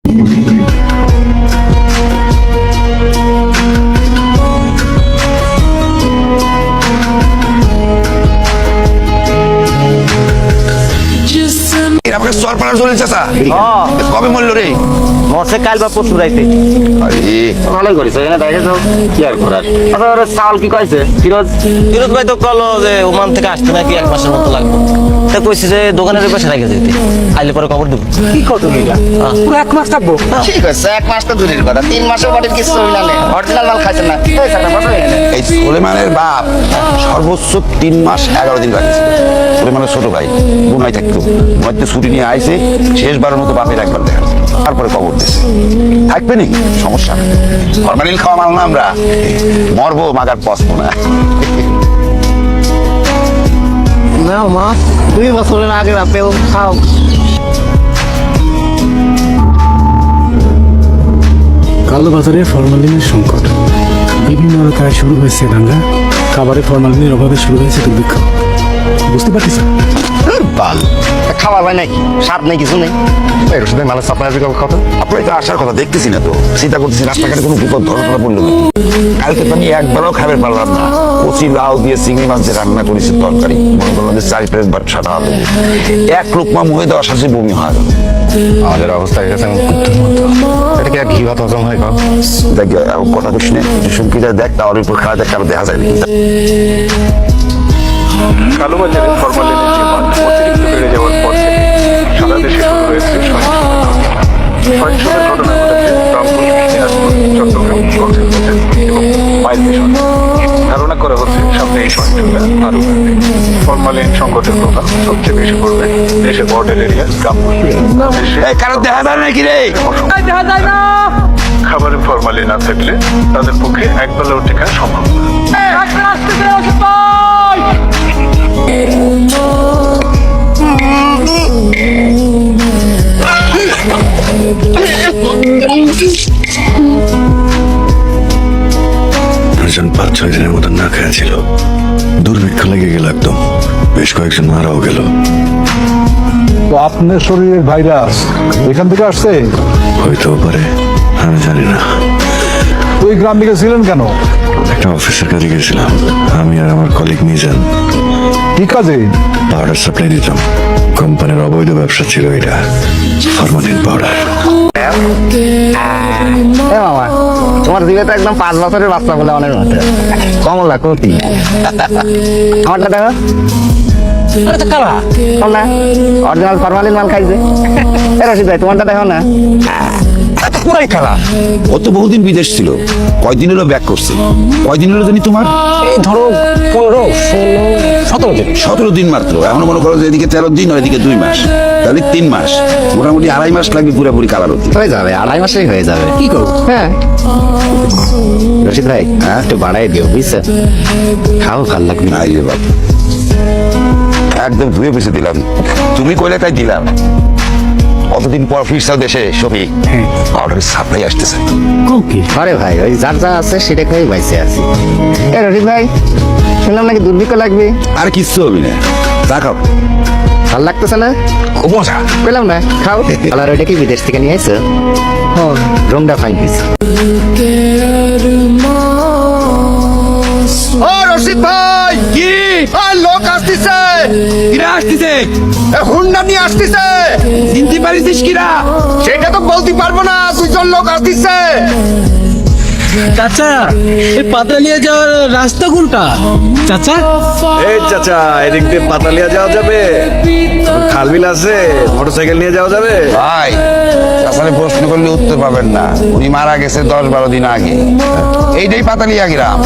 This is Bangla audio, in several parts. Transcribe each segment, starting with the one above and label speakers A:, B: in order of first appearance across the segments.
A: কবে মরল রে?
B: মরছে কাল বা পরশু রাইতে। ভালোই করিস এখানে দেখে তো কি আর করার। আচ্ছা চাউল কি কইছে ফিরোজ? ফিরোজ ভাই তো কল যে ওমান থেকে আসতে নাকি 1 মাসের মতো লাগবে। তা কইছে যে দোকানের পাশে রেখে যেতে, আইলে পরে খবর দেব।
C: কি কত মিলা পুরো 1 মাস থাকবো?
A: ঠিক আছে, 1 মাস তো দূরের কথা, 3 মাসের বাড়ির কিছু হইলা নেই, অরিজিনাল মাল খাইছেন না। এই সুলেমানের বাপ সর্বোচ্চ 3 মাস 11 দিন রাখছে। সুলেমানের ছোট ভাই বুনাই থাকতো, হয়তো ছুটি নিয়ে আইছে, শেষবারের মতো বাপের একবার দেখা, তারপরে খবর দিচ্ছে। থাকবে নাকি সমস্যা, ফরমালিন খাওয়া মাল না, আমরা মরবো মাগার পছবো না।
B: না মা 2 বছরের আগের আপেল খাও।
D: কালোবাজারে ফরমালিনের সংকট, বিভিন্ন এলাকায় শুরু হয়েছে দাঙ্গা, খাবারে ফরমালিনের অভাবে শুরু হয়েছে দুর্ভিক্ষ। বুঝতে পারছিস?
A: বাল খাবার হয় নাকি, স্বাদ নেই, কিছু নেই। মানে সাপ্লাই কথা আপনার তো আসার কথা দেখতেছি না, তো চিন্তা করতেছি রাস্তাঘাটে কোনো বিপদ ধরা পড়লো না। কালকে তো আমি একবারও খাবার পারলাম না, কচি লাউ দিয়ে চিংড়ি মাছ দিয়ে রান্না করেছি তরকারি, মনে করলাম যে 4 প্লেট ভাত সাদা আলু, 1 লোকমা মুখে দেওয়ার সাথে বমি হয়। আমাদের অবস্থা হয়ে গেছে এটা কি আর ঘি ভাত হজম হয়? দেখ কথা বলিস না, শুনকিটা দেখ, তাহলে উপর খাওয়া দেখ, কারো দেখা যায় না।
E: কালোবাজারে ফরমালিনের ডিমান্ড অতিরিক্ত বেড়ে যাওয়ার পর থেকে সারা দেশে শুরু হয়েছে সহিংসতার ঘটনা ঘটেছে রামপুর, দিনাজপুর, চট্টগ্রাম, কক্সবাজার এবং মাইলমিশন। ধারণা করা হচ্ছে সামনে এই সহিংসতা আরও বাড়বে। ফরমালিন সংকটের প্রভাব সবচেয়ে বেশি পড়বে দেশের বর্ডার এরিয়া, গ্রামগঞ্জ। খাবারে ফরমালিন না থাকলে তাদের পক্ষে একবেলাও টেকা সম্ভব না।
F: মানুষজন 5-6 দিনের মতো না খাওয়া ছিল, দুর্ভিক্ষ লেগে গেল একদম, বেশ কয়েকজন মারাও গেল।
G: তো আপনার শরীরের ভাইরাস এখান থেকে আসছে?
F: হইতেও পারে, আমি জানি না।
G: ওই গ্রাম থেকে ছিলেন কেন?
F: একটা অফিসের কাজে গেছিলাম, আমি আর আমার কলিগ মিজান।
G: কি কাজে?
F: পাউডার সাপ্লাই দিতাম, কোম্পানির অবৈধ ব্যবসা ছিল এটা, ফরমালিন পাউডার।
B: মামা তোমার দিকে তো একদম 5 বছরের বাচ্চা বলে অনেক মতো কমলা কতি। আমারটা দেখো, অরিজিনাল ফরমালিন মাল খাইছে। রশিদ ভাই তোমারটা দেখো না,
A: পুরাই খেলা। ও তো বহুদিন বিদেশ ছিল, কয়দিন হলো ব্যাক করছে। কয়দিন হলো জানি তোমার?
C: এই ধরো 15, 16, 17 দিন।
A: 17 দিন মাত্র। এখন মনে করো যে এদিকে 13 দিন, এদিকে 2 মাস, তাহলে 3 মাস, মোটামুটি 2.5 মাস লাগবে পুরোপুরি কালার হতে।
B: হয়ে যাবে, 2.5 মাসেই হয়ে যাবে।
C: কি করবো?
B: হ্যাঁ রশিদ ভাই একটু বাড়াই দিও, বুঝছো? খাও, ভাল লাগবে।
A: নাই রে বাবা, একদম ধুয়ে বেঁচে দিলাম, তুমি কইলে তাই দিলাম। কতদিন পর ফিরছাও দেশে সবই, অর্ডারের সাপ্লাই আসতেছে।
B: আরে ভাই ওই যার যা আছে সেটা খেয়ে বাইসে আছি। রশিদ ভাই শুনলাম নাকি দুর্ভিক্ষ লাগবে।
A: আর কিচ্ছু হবি না, চা খাও।
B: ভাল লাগতেছে না?
A: খুব মজা
B: পেলাম না, খাও। আর ওইটা কি বিদেশ থেকে নিয়ে আসছো? রংটা ফাইন হয়েছে।
A: ও রশিদ ভাই, কি লোক আসতেছে? কিরা আসতেছে? হুন্ডা নিয়ে আসতেছে, চিনতে পারিস কিরা? সেটা তো বলতে পারবো না, 2জন লোক আসতেছে।
C: চাচা এই পাতালিয়া যাওয়ার রাস্তা কোনটা চাচা?
F: এই চাচা, এদিক দিয়ে পাতালিয়া যাওয়া যাবে, খালবিল আছে, মোটরসাইকেল নিয়ে যাওয়া যাবে।
A: ভাই আসলে প্রশ্ন করলে উত্তর পাবেন না, উনি মারা গেছে 10-12 দিন আগে। এইটাই পাতালিয়া গ্রাম।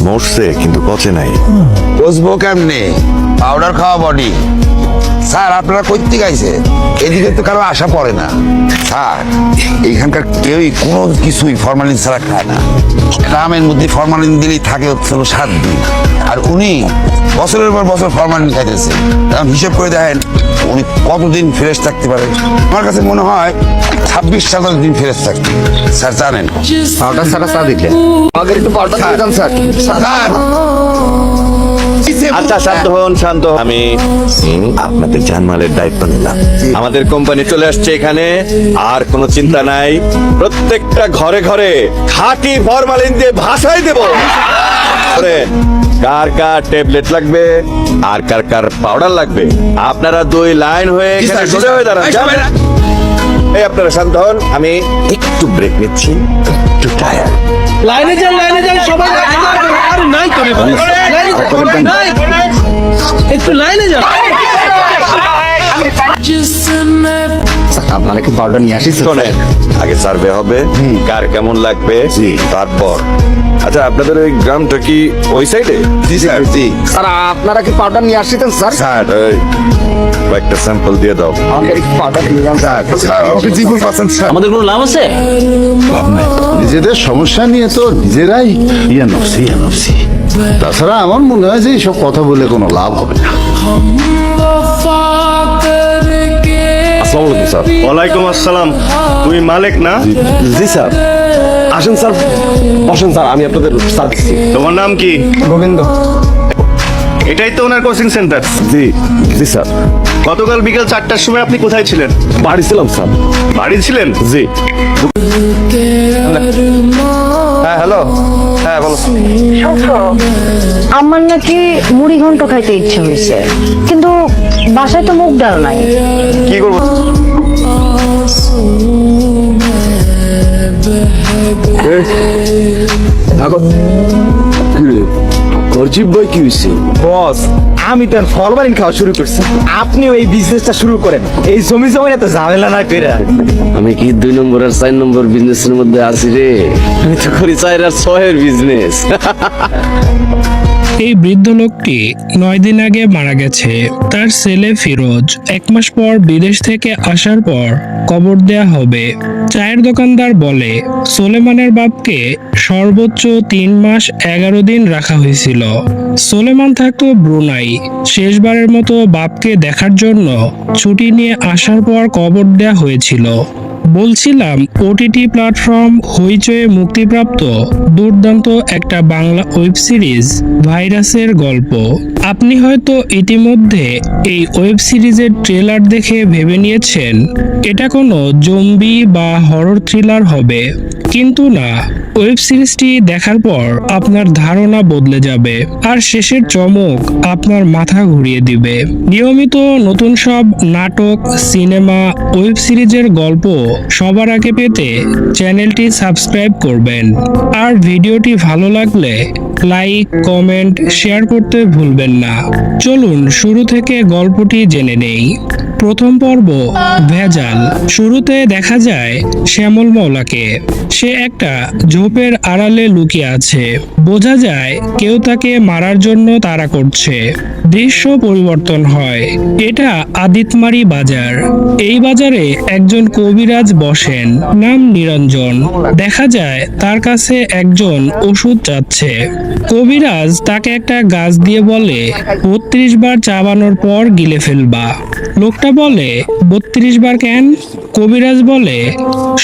F: মরছে কিন্তু পচে নাই।
A: বুঝবো কেমনে? পাউডার খাওয়া বডি। স্যার আপনারা কইতে গাইছে, এদিকে তো কারো আশা পড়ে না স্যার। এইখানকার কেউই কোনো কিছুই ফরমালিন ছাড়া খায় না। গ্রামের মধ্যে ফরমালিন দিলেই থাকে হচ্ছে 7 দিন, আর উনি বছরের পর বছর ফরমালিন খাইতেছে। কারণ হিসেব করে দেখেন উনি কতদিন ফ্রেশ থাকতে পারে। আমার কাছে মনে হয় 26-27 দিন ফ্রেশ থাকতে। স্যার জানেন
B: পাউডার ছাড়া চা দিলে আমাদের একটু পাউডার দিয়ে দাম স্যার।
A: স্যার
F: আচ্ছা শান্ত হন, শান্ত হন। আমি আপনাদের জানমালের দায়িত্ব নিলাম। আমাদের কোম্পানি চলে আসছে এখানে, আর কোনো চিন্তা নাই। প্রত্যেকটা ঘরে ঘরে খাঁটি ফরমালিন দিয়ে ভাসাই দেব। কার কার ট্যাবলেট লাগবে আর কার কার পাউডার লাগবে, আপনারা 2 লাইন হয়ে এখানে সোজা হয়ে দাঁড়ান। এই আপনারা শান্ত হন, আমি একটু ব্রেক নিচ্ছি, একটু টায়ার্ড।
C: লাইনে যান সবাই। আরে নাই তো রে ভাই। একটু লাইনে যান।
A: আপনারা কি পাউডার নিয়ে আসিস?
F: শোনেন, আগে সার্ভে হবে, কার কেমন লাগবে, তারপর। আচ্ছা, আপনাদের ওই গ্রামটা কি ওই সাইডে?
A: জি স্যার, জি স্যার। আপনারা কি পাউডার নিয়ে আসিতেন স্যার?
F: স্যার, কয়েকটা স্যাম্পল দিয়ে দাও।
A: আমাদের একটু পাউডার নিয়ে যান স্যার। স্যার
B: আমাদের কোনো লাভ আছে?
G: নিজেদের সমস্যা নিয়ে তো নিজেরাই নফসি। তাছাড়া আমার মনে হয় যে এইসব কথা বলে কোনো লাভ হবে না।
F: আসসালামু আলাইকুম স্যার।
H: ওয়ালাইকুম আসসালাম। তুমি মালিক না?
F: জি স্যার। আসেন স্যার, বসেন স্যার, আমি আপনাদের সার্ভিস।
H: তোমার নাম কি?
G: গোবিন্দ।
H: এটাই তো ওনার কোচিং সেন্টার।
F: জি জি স্যার।
H: গতকাল বিকেল 4টার সময় আপনি কোথায় ছিলেন?
F: বাড়ি ছিলাম স্যার।
H: বাড়ি ছিলেন?
F: জি। হ্যাঁ হ্যালো, হ্যাঁ বলো।
I: আমার নাকি মুড়ি ঘন্ট খাইতে ইচ্ছে হয়েছে, কিন্তু বাসায় তো মুগ ডাল নাই।
F: কি করবো?
D: গর্জিব ভাই কি হয়েছে?
B: বস, আমি তো ফরমালিন খাওয়া শুরু করছি, আপনিও এই বিজনেসটা শুরু করেন। এই জমি এত ঝামেলা না কইরা।
C: আমি কি 2 নম্বর আর 4 নম্বর বিজনেসের মধ্যে আছি রে? আমি তো করি 4 আর 6 এর বিজনেস।
J: এই বৃদ্ধ লোকটি 9 দিন আগে মারা গেছে। তার ছেলে ফিরোজ 1 মাস পর বিদেশ থেকে আসার পর কবর দেয়া হবে। চায়ের দোকানদার বলে সোলেমানের বাপকে সর্বোচ্চ 3 মাস 11 দিন রাখা হয়েছিল। সোলেমান থাকতো ব্রুনাই। শেষবারের মতো বাপকে দেখার জন্য ছুটি নিয়ে আসার পর কবর দেয়া হয়েছিল। বলছিলাম, ওটিটি প্ল্যাটফর্ম হইচয়ে মুক্তিপ্রাপ্ত দুর্দান্ত একটা বাংলা ওয়েব সিরিজ ভাইরাসের গল্প। আপনি হয়তো ইতিমধ্যে এই ওয়েব সিরিজের ট্রেলার দেখে ভেবে নিয়েছেন এটা কোনো জম্বি বা হরর থ্রিলার হবে, কিন্তু না। ওয়েব সিরিজটি দেখার পর আপনার ধারণা বদলে যাবে, আর শেষের চমক আপনার মাথা ঘুরিয়ে দিবে। নিয়মিত নতুন সব নাটক, সিনেমা, ওয়েব সিরিজের গল্প সবার আগে পেতে চ্যানেলটি সাবস্ক্রাইব করবেন। আর ভিডিওটি ভালো লাগলে লাইক, কমেন্ট, শেয়ার করতে ভুলবেন না। চলুন শুরু থেকে গল্পটি জেনে নেই। প্রথম পর্ব, ভেজাল। শুরুতে দেখা যায় শ্যামল মওলাকে। সে একটা ঝোপের আড়ালে লুকিয়ে আছে। বোঝা যায় কেউ তাকে মারার জন্য তাড়া করছে। দৃশ্য পরিবর্তন হয়। এটা আদিতমারি বাজার। এই বাজারে একজন কবিরাজ বসেন, নাম নিরঞ্জন। দেখা যায় তার কাছে একজন ওষুধ চাচ্ছে। কবিরাজ তাকে একটা গাছ দিয়ে বলে 32 বার চাবানোর পর গিলে ফেলবা। লোকটা বলে 32 বার কেন? কবিরাজ বলে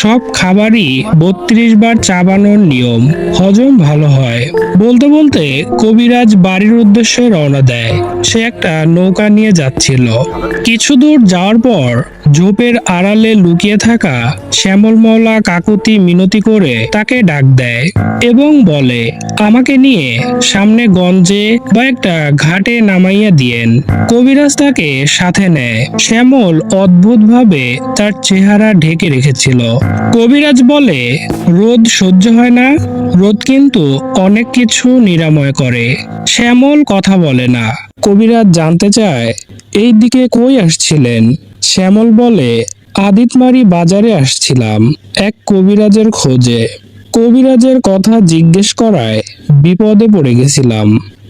J: সব খাবারই 32 বার চাবানোর নিয়ম, হজম ভালো হয়। বলতে বলতে কবিরাজ বাড়ির উদ্দেশ্যে রওনা দেয়। সে একটা নৌকা নিয়ে যাচ্ছিল। কিছু দূর যাওয়ার পর ঝোপের আড়ালে লুকিয়ে থাকা শ্যামল মওলা কাকুতি মিনতি করে তাকে ডাক দেয় এবং বলে আমাকে নিয়ে সামনে গঞ্জে বা একটা ঘাটে নামাইয়া দিয়েন। কবিরাজ তাকে সাথে নেয়। শ্যামল অদ্ভুতভাবে তার চেহারা ঢেকে রেখেছিল। কবিরাজ বলে রোদ সহ্য হয় না? রোদ কিন্তু অনেক কিছু নিরাময় করে। শ্যামল কথা বলে না। কবিরাজ জানতে চায় এই দিকে কই আসছিলেন? শ্যামল বলে আদিতমারি বাজারে আসছিলাম এক কবিরাজের খোঁজে। কবিরাজের কথা জিজ্ঞেস করায় বিপদে পড়ে গেছিলাম,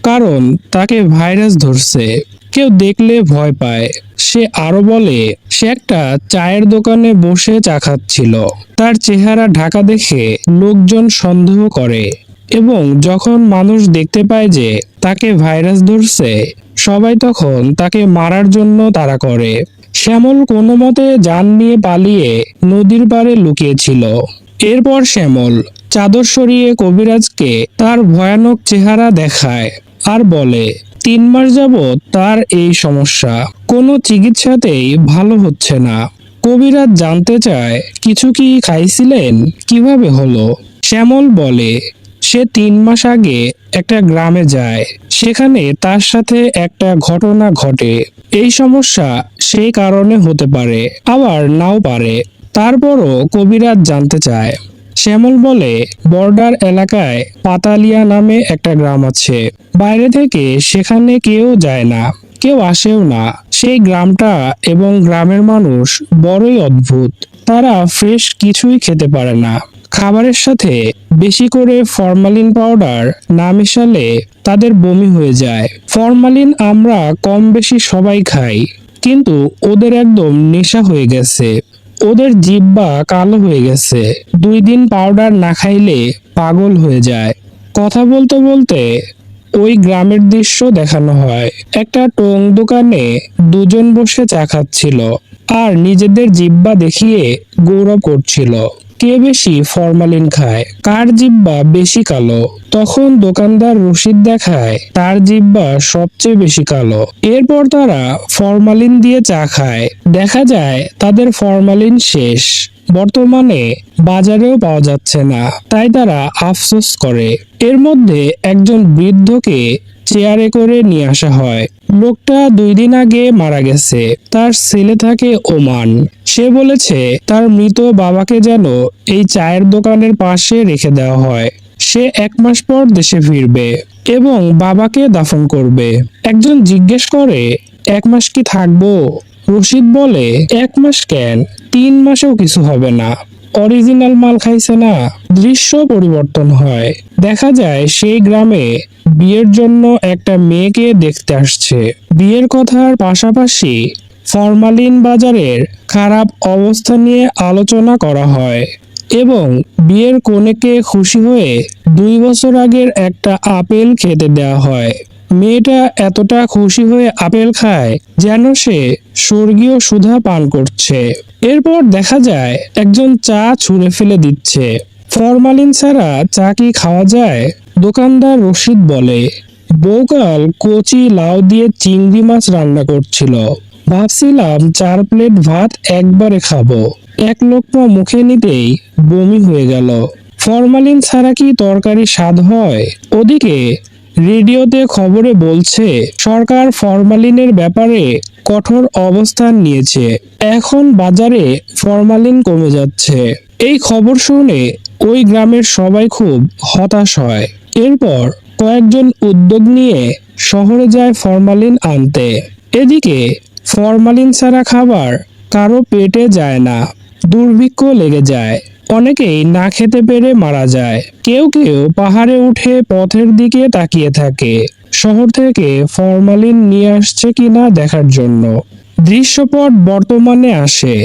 J: কারণ তাকে ভাইরাস ধরছে। কেউ দেখলে ভয় পায়। সে আরো বলে সে একটা চায়ের দোকানে বসে চা খাচ্ছিল। তার চেহারা ঢাকা দেখে লোকজন সন্দেহ করে, এবং যখন মানুষ দেখতে পায় যে তাকে ভাইরাস ধরছে, সবাই তখন তাকে মারার জন্য তাড়া করে। শ্যামল কোনো মতে জান নিয়ে পালিয়ে নদীর পাড়ে লুকিয়েছিল। এরপর শ্যামল চাদর সরিয়ে কবিরাজকে তার ভয়ানক চেহারা দেখায় আর বলে 3 মাস যাবৎ তার এই সমস্যা, কোনো চিকিৎসাতেই ভালো হচ্ছে না। কবিরাজ জানতে চায় কিছু কি খাইছিলেন, কিভাবে হলো? শ্যামল বলে সে 3 মাস আগে একটা গ্রামে যায়, সেখানে তার সাথে একটা ঘটনা ঘটে। এই সমস্যা সেই কারণে হতে পারে, আবার নাও পারে। তারপরও কবিরাজ জানতে চায়। শ্যামল বলে বর্ডার এলাকায় পাতালিয়া নামে একটা গ্রাম আছে, বাইরে থেকে সেখানে কেউ যায় না, কেউ আসেও না। সেই গ্রামটা এবং গ্রামের মানুষ বড়ই অদ্ভুত। তারা ফ্রেশ কিছুই খেতে পারে না। খাবারের সাথে বেশি করে ফরমালিন পাউডার না মিশালে তাদের বমি হয়ে যায়। ফরমালিন আমরা কম বেশি সবাই খাই, কিন্তু ওদের একদম নেশা হয়ে গেছে। ওদের জিহ্বা কালো হয়ে গেছে। 2 দিন পাউডার না খাইলে পাগল হয়ে যায়। কথা বলতে বলতে ওই গ্রামের দৃশ্য দেখানো হয়। একটা টং দোকানে দুজন বসে চা খাচ্ছিল আর নিজেদের জিহ্বা দেখিয়ে গৌরব করছিল। কে বেশি ফরমালিন খায়, কার জিহ্বা বেশি কালো। তখন দোকানদার রসিদ দেখায় তার জিহ্বা সবচেয়ে বেশি কালো। এরপর তারা ফরমালিন দিয়ে চা খায়। দেখা যায় তাদের ফরমালিন শেষ, বর্তমানে বাজারেও পাওয়া যাচ্ছে না। তাই তারা আফসোস করে। এর মধ্যে একজন বৃদ্ধকে চেয়ারে করে নিয়ে আসা হয়। লোকটা 2 দিন আগে মারা গেছে। তার ছেলে থাকে ওমান। সে বলেছে তার মৃত বাবাকে যেন এই চায়ের দোকানের পাশে রেখে দেওয়া হয়। সে 1 মাস পর দেশে ফিরবে এবং বাবাকে দাফন করবে। একজন জিজ্ঞেস করে 1 মাস কি থাকবো? রশিদ বলে 1 মাস কেন, 3 মাসেও কিছু হবে না। অরিজিনাল মাল খাইছে না। দৃশ্য পরিবর্তন হয়। দেখা যায় সেই গ্রামে বিয়ের জন্য একটা মেয়েকে দেখতে আসছে। বিয়ের কথার পাশাপাশি ফরমালিন বাজারের খারাপ অবস্থা নিয়ে আলোচনা করা হয় এবং বিয়ের কনেকে খুশি হয়ে 2 বছর আগের একটা আপেল খেতে দেওয়া হয়। মেয়েটা এতটা খুশি হয়ে আপেল খায় যেন সে স্বর্গীয় সুধা পান করছে। এরপর দেখা যায় একজন চা ছুঁড়ে ফেলে দিচ্ছে। ফরমালিন ছাড়া চা কি খাওয়া যায়? দোকানদার রশিদ বলে বউকাল কচি লাউ দিয়ে চিংড়ি মাছ রান্না করছিল। ভাবছিলাম 4 প্লেট ভাত একবারে খাবো। 1 লোকমা মুখে নিতেই বমি হয়ে গেল। ফরমালিন ছাড়া কি তরকারি স্বাদ হয়? ওদিকে রেডিওতে খবরে বলছে সরকার ফরমালিনের ব্যাপারে কঠোর অবস্থান নিয়েছে। এখন বাজারে ফরমালিন কমে যাচ্ছে। এই খবর শুনে ওই গ্রামের সবাই খুব হতাশ হয়। এরপর কয়েকজন উদ্যোগ নিয়ে শহরে যায় ফরমালিন আনতে। এদিকে ফরমালিন ছাড়া খাবার কারো পেটে যায় না। দুর্ভিক্ষ লেগে যায়। অনেকেই না খেতে পেরে মারা যায়। কেউ কেউ পাহাড়ে উঠে পথের দিকে তাকিয়ে থাকে, শহর থেকে ফরমালিন নিয়ে আসছে কিনা দেখার জন্য। দৃশ্যপট বর্তমানে আসে।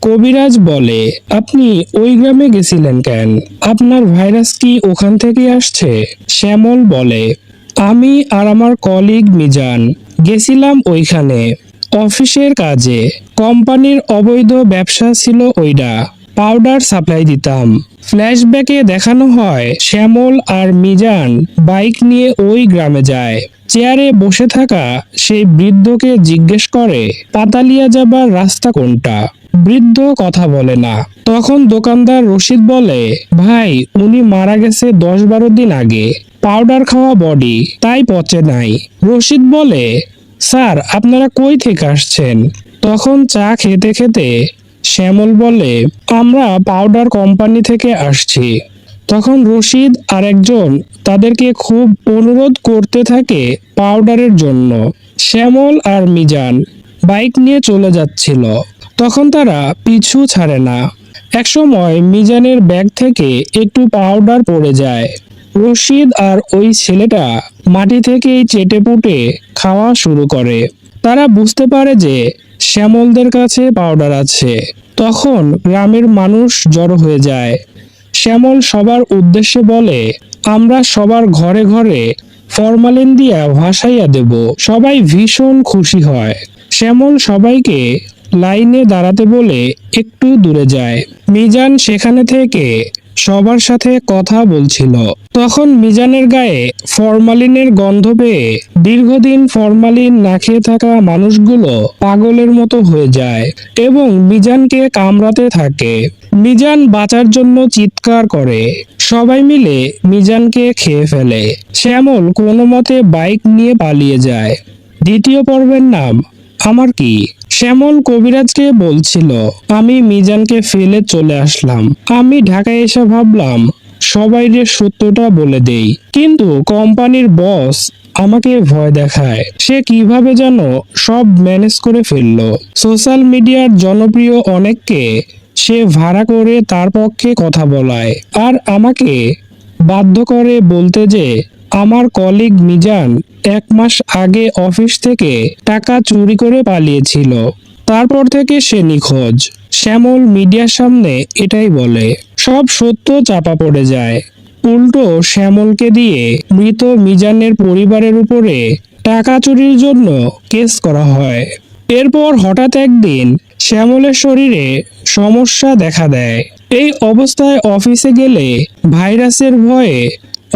J: কবিরাজ বলে আপনি ওই গ্রামে গেছিলেন কেন? আপনার ভাইরাস কি ওখান থেকে আসছে? শ্যামল বলে আমি আর আমার কলিগ মিজান গেছিলাম ওইখানে অফিসের কাজে। কোম্পানির অবৈধ ব্যবসা ছিল ওইটা। পাউডার সাপ্লাই দিতাম। ফ্ল্যাশব্যাকে দেখানো হয় শ্যামল আর মিজান বাইক নিয়ে ওই গ্রামে যায়। চেয়ারে বসে থাকা সেই বৃদ্ধকে জিজ্ঞেস করে পাতালিয়া যাবার রাস্তা কোনটা। বৃদ্ধ কথা বলে না। তখন দোকানদার রশিদ বলে ভাই উনি মারা গেছে 10-12 দিন আগে। পাউডার খাওয়া বডি, তাই পচে নাই। রশিদ বলে স্যার আপনারা কই থেকে আসছেন? তখন চা খেতে খেতে শ্যামল বলে আমরা পাউডার কোম্পানি থেকে আসছি। তখন রশিদ আর একজন তাদেরকে খুব অনুরোধ করতে থাকে পাউডারের জন্য। শ্যামল আর মিজান বাইক নিয়ে চলে যাচ্ছিল। তখন তারা পিছু ছাড়ে না। একসময় মিজানের ব্যাগ থেকে একটু পাউডার পড়ে যায়। রশিদ আর ওই ছেলেটা মাটি থেকেই চেটেপুটে খাওয়া শুরু করে। তারা বুঝতে পারে যে শ্যামলদের কাছে পাউডার আছে। তখন গ্রামের মানুষ জড়ো হয়ে যায়। শ্যামল সবার উদ্দেশ্যে বলে আমরা সবার ঘরে ঘরে ফরমালিন দিয়া ভাসাইয়া দেব। সবাই ভীষণ খুশি হয়। শ্যামল সবাইকে লাইনে দাঁড়াতে বলে একটু দূরে যায়। মিজান সেখানে থেকে সবার সাথে কথা বলছিল। তখন মিজানের গায়ে ফরমালিনের গন্ধ পেয়ে দীর্ঘদিন ফরমালিন না খেয়ে থাকা মানুষগুলো পাগলের মতো হয়ে যায় এবং মিজানকে কামড়াতে থাকে। মিজান বাঁচার জন্য চিৎকার করে। সবাই মিলে মিজানকে খেয়ে ফেলে। শ্যামল কোনো মতে বাইক নিয়ে পালিয়ে যায়। দ্বিতীয় পর্বের নাম আমার কি। শ্যামল কবিরাজকে বলছিল, আমি মিজানকে ফেলে চলে আসলাম। আমি ঢাকায় এসে ভাবলাম সবাইরে সত্যটা বলে দেই, কিন্তু কোম্পানির বস আমাকে ভয় দেখায়। সে কিভাবে যেন সব ম্যানেজ করে ফেললো। সোশ্যাল মিডিয়ার জনপ্রিয় অনেককে সে ভাড়া করে তার পক্ষে কথা বলায়, আর আমাকে বাধ্য করে বলতে যে আমার কলিগ মিজান 1 মাস আগে অফিস থেকে টাকা চুরি করে পালিয়েছিল। তারপর থেকে সে নিখোঁজ। শ্যামল মিডিয়ার সামনে এটাই বলে। সব সত্য চাপা পড়ে যায়। উল্টো শ্যামলকে দিয়ে মৃত মিজানের পরিবারের উপরে টাকা চুরির জন্য কেস করা হয়। এরপর হঠাৎ একদিন শ্যামলের শরীরে সমস্যা দেখা দেয়। এই অবস্থায় অফিসে গেলে ভাইরাসের ভয়ে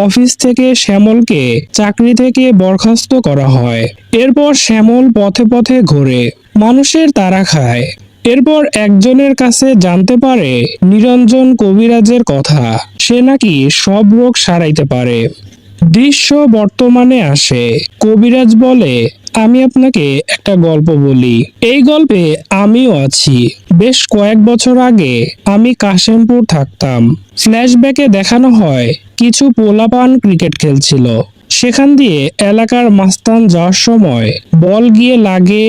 J: অফিস থেকে শ্যামলকে চাকরি থেকে বরখাস্ত করা হয়। এরপর শ্যামল পথে পথে ঘোরে, মানুষের তাড়া খায়। এরপর একজনের কাছে জানতে পারে নিরঞ্জন কবিরাজের কথা। সে নাকি সব রোগ সারাইতে পারে। দৃশ্য বর্তমানে আসে। কবিরাজ বলে, আমি আপনাকে একটা গল্প বলি। এই গল্পে আমিও আছি। বেশ কয়েক বছর আগে আমি কাশেমপুর থাকতাম। ফ্ল্যাশব্যাকে দেখানো হয় কিছু পোলাপান ক্রিকেট খেলছিল। সেখান দিয়ে এলাকার মাস্তান যাওয়ার সময় বল গিয়ে লাগে